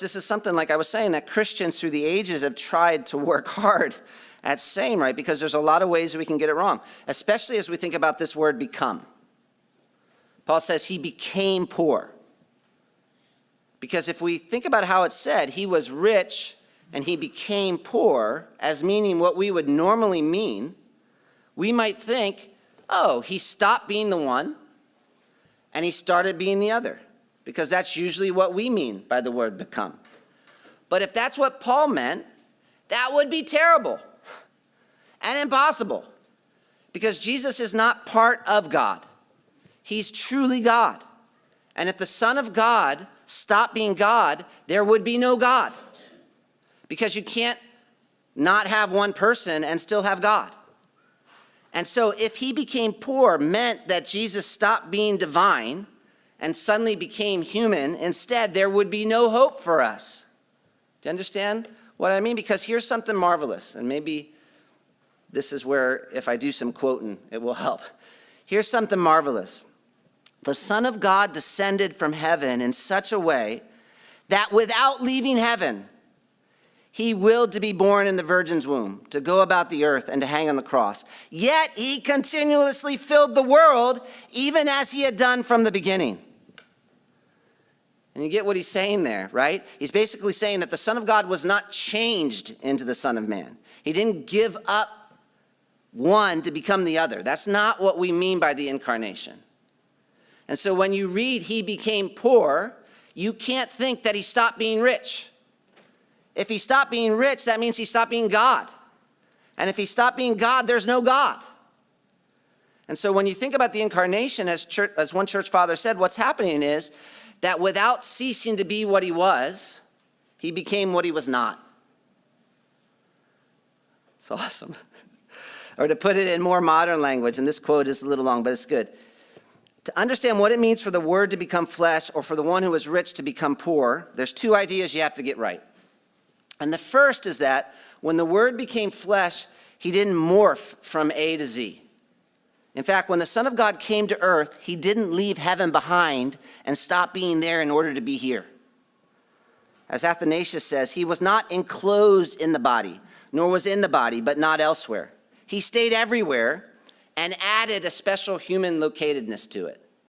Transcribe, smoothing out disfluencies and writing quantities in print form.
this is something, like I was saying, that Christians through the ages have tried to work hard at saying, right? Because there's a lot of ways we can get it wrong, especially as we think about this word become. Paul says he became poor. Because if we think about how it's said, he was rich and he became poor, as meaning what we would normally mean, we might think, oh, he stopped being the one and he started being the other. Because that's usually what we mean by the word become. But if that's what Paul meant, that would be terrible and impossible. Because Jesus is not part of God. He's truly God. And if the Son of God stopped being God, there would be no God. Because you can't not have one person and still have God. And so if he became poor meant that Jesus stopped being divine and suddenly became human, instead there would be no hope for us. Do you understand what I mean? Because here's something marvelous, and maybe this is where, if I do some quoting, it will help. Here's something marvelous. The Son of God descended from heaven in such a way that without leaving heaven, he willed to be born in the virgin's womb, to go about the earth and to hang on the cross. Yet he continuously filled the world, even as he had done from the beginning. And you get what he's saying there, right? He's basically saying that the Son of God was not changed into the Son of Man. He didn't give up one to become the other. That's not what we mean by the incarnation. And so when you read he became poor, you can't think that he stopped being rich. If he stopped being rich, that means he stopped being God. And if he stopped being God, there's no God. And so when you think about the incarnation, as one church father said, what's happening is that without ceasing to be what he was, he became what he was not. It's awesome. Or to put it in more modern language, and this quote is a little long, but it's good. To understand what it means for the Word to become flesh, or for the one who is rich to become poor, there's two ideas you have to get right. And the first is that when the Word became flesh, he didn't morph from A to Z. In fact, when the Son of God came to earth, he didn't leave heaven behind and stop being there in order to be here. As Athanasius says, he was not enclosed in the body, nor was in the body, but not elsewhere. He stayed everywhere and added a special human locatedness to it.